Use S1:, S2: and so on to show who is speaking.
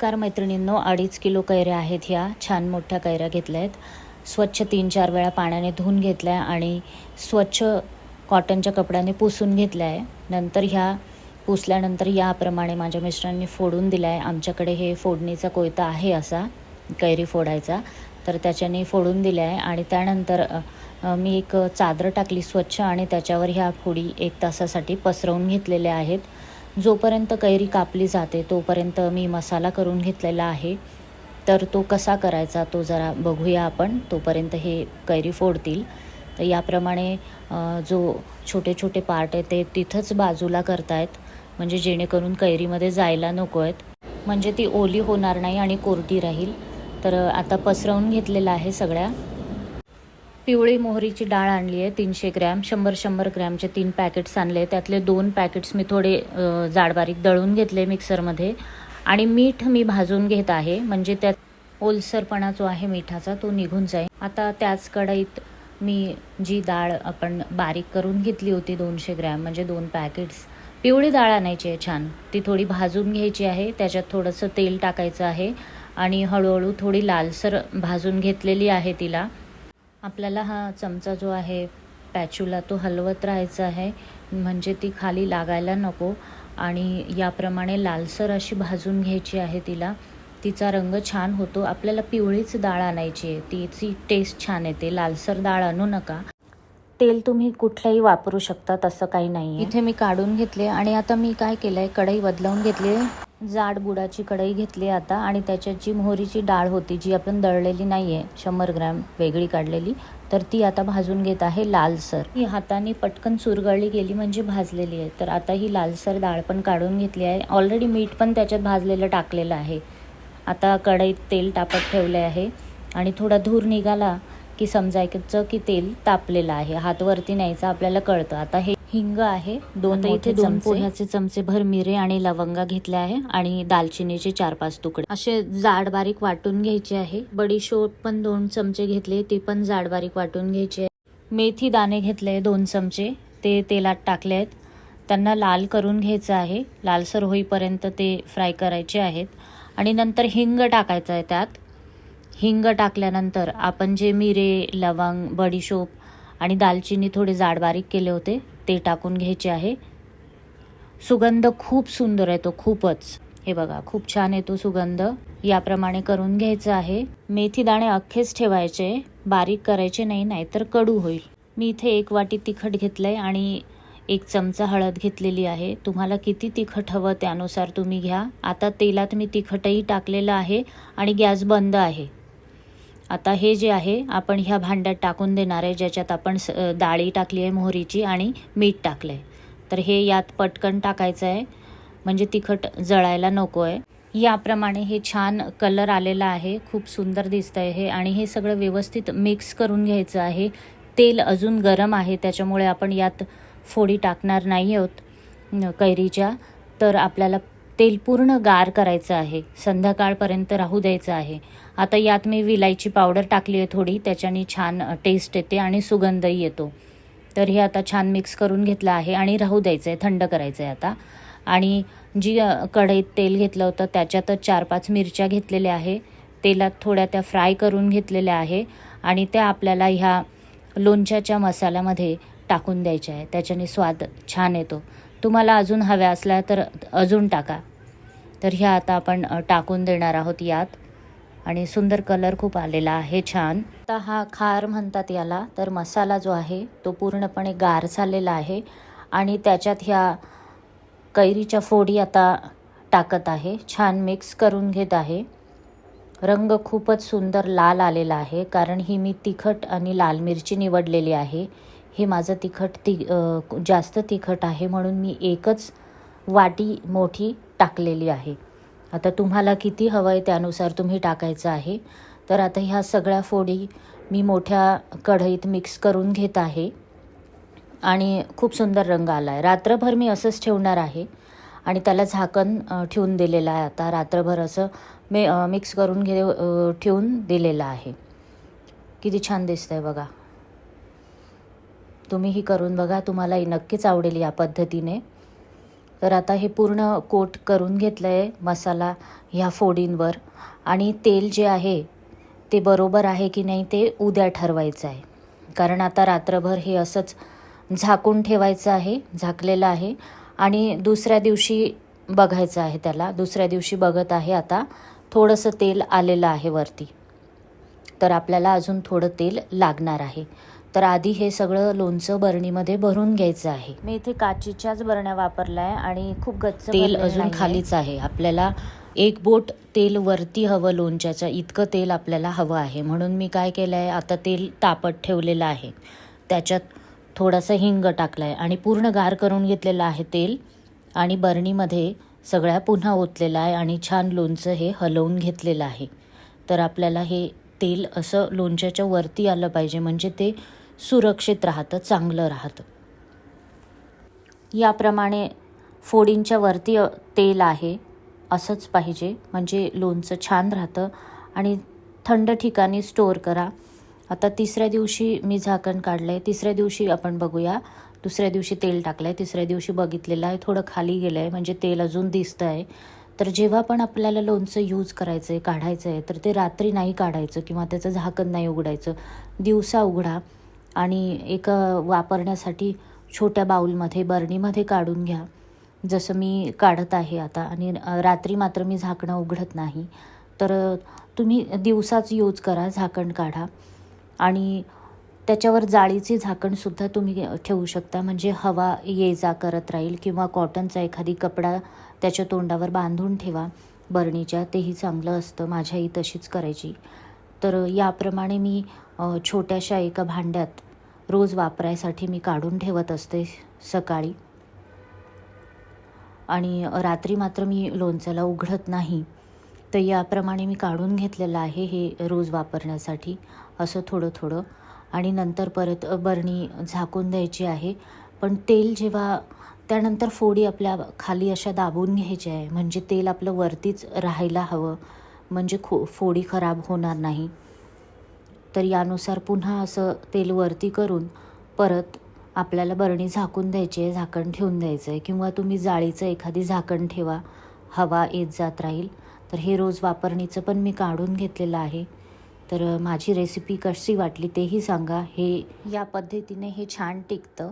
S1: नमस्कार मैत्रिणींनो, 2.5 किलो कैऱ्या आहेत. ह्या छान मोठ्या कैऱ्या घेतल्या आहेत. स्वच्छ 3-4 वेळा पाण्याने धुवून घेतल्या आणि स्वच्छ कॉटनच्या कपड्याने पुसून घेतल्या आहे. नंतर ह्या पुसल्यानंतर याप्रमाणे माझ्या मिस्टरांनी फोडून दिला आहे. आमच्याकडे हे फोडणीचा कोयता आहे असा कैरी फोडायचा, तर त्याच्याने फोडून दिल्या आहे. आणि त्यानंतर मी एक चादर टाकली स्वच्छ आणि त्याच्यावर ह्या फोडी 1 तासासाठी पसरवून घेतलेल्या आहेत. जोपर्यंत कैरी कापली जाते तोपर्यंत मी मसाला करून घेतलेला आहे. तर तो कसा करायचा तो जरा बघूया आपण. तोपर्यंत हे कैरी फोडतील. तर याप्रमाणे जो छोटे छोटे पार्ट आहेत ते तिथंच बाजूला करतायत, म्हणजे जेणेकरून कैरीमध्ये जायला नको आहेत, म्हणजे ती ओली होणार नाही आणि कोरडी राहील. तर आता पसरवून घेतलेलं आहे सगळ्या. पिवळी मोहरीची डाळ आणली आहे 300 ग्रॅम. 100 ग्रॅमचे 3 पॅकेट्स आणले. त्यातले 2 पॅकेट्स मी थोडे जाडबारीक दळून घेतले मिक्सरमध्ये. आणि मीठ मी भाजून घेत आहे, म्हणजे त्यात ओलसरपणा जो आहे मिठाचा तो निघून जाईल. आता त्याच कढईत मी जी डाळ आपण बारीक करून घेतली होती 200 ग्रॅम, म्हणजे 2 पॅकेट्स, पिवळी डाळ आणायची आहे छान, ती थोडी भाजून घ्यायची आहे. त्याच्यात थोडंसं तेल टाकायचं आहे आणि हळूहळू थोडी लालसर भाजून घेतलेली आहे तिला. आपल्याला हा चमचा जो आहे पॅचूला तो हलवत राहायचा आहे, म्हणजे ती खाली लागायला नको. आणि याप्रमाणे लालसर अशी भाजून घ्यायची आहे तिला. तिचा रंग छान होतो. आपल्याला पिवळीच डाळ आणायची आहे, तिची टेस्ट छान येते. लालसर डाळ आणू नका. तेल तुम्ही कुठलंही वापरू शकता, तसं काही नाही आहे. इथे मी काढून घेतले आणि आता मी काय केलं आहे, कढई बदलावून घेतली. जाड बुडाची कढई घेतली आता आणि त्याच्यात जी मोहरीची डाळ होती जी आपण दळलेली नाही आहे, 100 ग्रॅम वेगळी काढलेली, तर ती आता भाजून घेत आहे लालसर. ही हाताने पटकन चुरगळली गेली म्हणजे भाजलेली आहे. तर आता ही लालसर डाळ पण काढून घेतली आहे. ऑलरेडी मीठ पण त्याच्यात भाजलेलं टाकलेलं आहे. आता कढईत तेल तापत ठेवले आहे आणि थोडा धूर निघाला की समजायचं की तेल तापलेलं आहे. हात वरती न्यायचा, आपल्याला कळतं. आता हे हिंग आहे 2 पोह्याचे चमचे भर मिरे आणि लवंगा घेतल्या आहे आणि दालचिनीचे 4-5 तुकडे असे जाड बारीक वाटून घ्यायचे आहे. बडीशोप पण 2 चमचे घेतले, ती पण जाड बारीक वाटून घ्यायची आहे. मेथी दाणे घेतले 2 चमचे, ते तेलात टाकले आहेत. त्यांना लाल करून घ्यायचं आहे, लालसर होईपर्यंत ते फ्राय करायचे आहेत. आणि नंतर हिंग टाकायचं आहे त्यात. हिंग टाकल्यानंतर आपण जे मिरे, लवंग, बडीशोप आणि दालचिनी थोडे जाड बारीक केले होते ते टाकून घ्यायचे आहे. सुगंध खूप सुंदर येतो, खूपच. हे बघा, खूप छान येतो सुगंध. याप्रमाणे करून घ्यायचं आहे. मेथी दाणे अख्खेच ठेवायचे, बारीक करायचे नाही, नाहीतर कडू होईल. मी इथे 1 वाटी तिखट घेतलंय आणि 1 चमचा हळद घेतलेली आहे. तुम्हाला किती तिखट हवं त्यानुसार तुम्ही घ्या. आता तेलात मी तिखटही टाकलेलं आहे आणि गॅस बंद आहे. आता हे जे आहे आपण ह्या भांड्यात टाकून देणार आहे, ज्याच्यात आपण डाळी टाकली आहे मोहरीची आणि मीठ टाकलं आहे. तर हे यात पटकन टाकायचं आहे, म्हणजे तिखट जळायला नको आहे. याप्रमाणे हे छान कलर आलेला आहे, खूप सुंदर दिसतं आहे हे. आणि हे सगळं व्यवस्थित मिक्स करून घ्यायचं आहे. तेल अजून गरम आहे, त्याच्यामुळे आपण यात फोडी टाकणार नाही आहोत कैरीच्या. तर आपल्याला तेल पूर्ण गार करायचं आहे, संध्याकाळपर्यंत राहू द्यायचं आहे. आता यात मी विलायची पावडर टाकली आहे थोडी, त्याच्याने छान टेस्ट येते आणि सुगंधही येतो. तर हे आता छान मिक्स करून घेतलं आहे आणि राहू द्यायचं आहे, थंड करायचं आहे आता. आणि जी कढईत तेल घेतलं होतं त्याच्यातच 4-5 मिरच्या घेतलेल्या आहे, तेलात थोड्या त्या फ्राय करून घेतलेल्या आहे आणि त्या आपल्याला ह्या लोणच्याच्या मसाल्यामध्ये टाकून द्यायच्या आहे. त्याच्याने स्वाद छान येतो. तुम्हाला अजून हव्या असल्या तर अजून टाका. तर ह्या आता आपण टाकून देणार आहोत यात. आणि सुंदर कलर खूप आलेला आहे, छान. आता हा खार म्हणतात याला. तर मसाला जो आहे तो पूर्णपणे गार झालेला आहे आणि त्याच्यात ह्या कैरीच्या फोडी आता टाकत आहे. छान मिक्स करून घेत आहे. रंग खूपच सुंदर लाल आलेला आहे, कारण ही मी तिखट आणि लाल मिरची निवडलेली आहे. हे माझं तिखट जास्त तिखट आहे, म्हणून मी 1च वाटी मोठी टाकलेली आहे. आता तुम्हाला किती हवं आहे त्यानुसार तुम्ही टाकायचं आहे. तर आता ह्या सगळ्या फोडी मी मोठ्या कढईत मिक्स करून घेत आहे आणि खूप सुंदर रंग आला आहे. रात्रभर मी असंच ठेवणार आहे आणि त्याला झाकण ठेवून दिलेलं आहे. आता रात्रभर असं मिक्स करून ठेवून दिलेलं आहे. किती छान दिसतंय बघा. तुम्हीही करून बघा, तुम्हालाही नक्कीच आवडेल या पद्धतीने. तर आता हे पूर्ण कोट करून घेतलं आहे मसाला ह्या फोडींवर, आणि तेल जे आहे ते बरोबर आहे की नाही ते उद्या ठरवायचं आहे. कारण आता रात्रभर हे असंच झाकून ठेवायचं आहे, झाकलेलं आहे, आणि दुसऱ्या दिवशी बघायचं आहे त्याला. दुसऱ्या दिवशी बघत आहे आता थोडंसं तेल आलेलं आहे वरती, तर आपल्याला अजून थोडं तेल लागणार आहे. तर आधी हे सगळं लोणचं बरणीमध्ये भरून घ्यायचं आहे. मी इथे काचीच्याच बरण्या वापरल्या आहे आणि खूप गच्च तेल अजून खालीच आहे. आपल्याला एक बोट तेल वरती हवं लोणच्याचं, इतकं तेल आपल्याला हवं आहे. म्हणून मी काय केलं आहे, आता तेल तापत ठेवलेलं आहे, त्याच्यात थोडंसं हिंग टाकलं आहे आणि पूर्ण गार करून घेतलेलं आहे तेल, आणि बरणीमध्ये सगळ्या पुन्हा ओतलेलं आहे आणि छान लोणचं हे हलवून घेतलेलं आहे. तर आपल्याला हे तेल असं लोणच्याच्या वरती आलं पाहिजे, म्हणजे ते सुरक्षित राहतं, चांगलं राहतं. याप्रमाणे फोडींच्या वरती तेल आहे असंच पाहिजे, म्हणजे लोणचं छान राहतं. आणि थंड ठिकाणी स्टोअर करा. आता तिसऱ्या दिवशी मी झाकण काढलं आहे. तिसऱ्या दिवशी आपण बघूया. दुसऱ्या दिवशी तेल टाकलं आहे, तिसऱ्या दिवशी बघितलेलं आहे थोडं खाली गेलं आहे, म्हणजे तेल अजून दिसतं आहे. तर जेव्हा पण आपल्याला लोणचं यूज करायचं आहे, काढायचं आहे, तर ते रात्री नाही काढायचं किंवा त्याचं झाकण नाही उघडायचं. दिवसा उघडा आणि एक वापरण्यासाठी छोट्या बाऊलमध्ये बरणीमध्ये काढून घ्या, जसं मी काढत आहे आता. आणि रात्री मात्र मी झाकणं उघडत नाही. तर तुम्ही दिवसाच यूज करा, झाकण काढा. आणि त्याच्यावर जाळीचे झाकणसुद्धा तुम्ही ठेवू शकता, म्हणजे हवा ये जा करत राहील. किंवा कॉटनचा एखादी कपडा त्याच्या तोंडावर बांधून ठेवा बरणीच्या, तेही चांगलं असतं. माझी आई तशीच करायची. तर याप्रमाणे मी छोट्याशा एका भांड्यात रोज वापरायसाठी मी काढून ठेवत असते सकाळी. आणि रात्री मात्र मी लोणच्याला उघडत नाही. तर याप्रमाणे मी काढून घेतलेलं आहे हे रोज वापरण्यासाठी, असं थोडं थोडं. आणि नंतर परत बरणी झाकून द्यायची आहे. पण तेल जेव्हा त्यानंतर फोडी आपल्या खाली अशा दाबून घ्यायच्या आहे, म्हणजे तेल आपलं वरतीच राहायला हवं, म्हणजे फोडी खराब होणार नाही. तर यानुसार पुन्हा असं तेल वरती करून परत आपल्याला बरणी झाकून द्यायची आहे, झाकण ठेवून द्यायचं आहे. किंवा तुम्ही जाळीचं एखादी झाकण ठेवा, हवा येत जात राहील. तर हे रोज वापरणीचं पण मी काढून घेतलेलं आहे. तर माझी रेसिपी कशी वाटली तेही सांगा. हे या पद्धतीने हे छान टिकतं.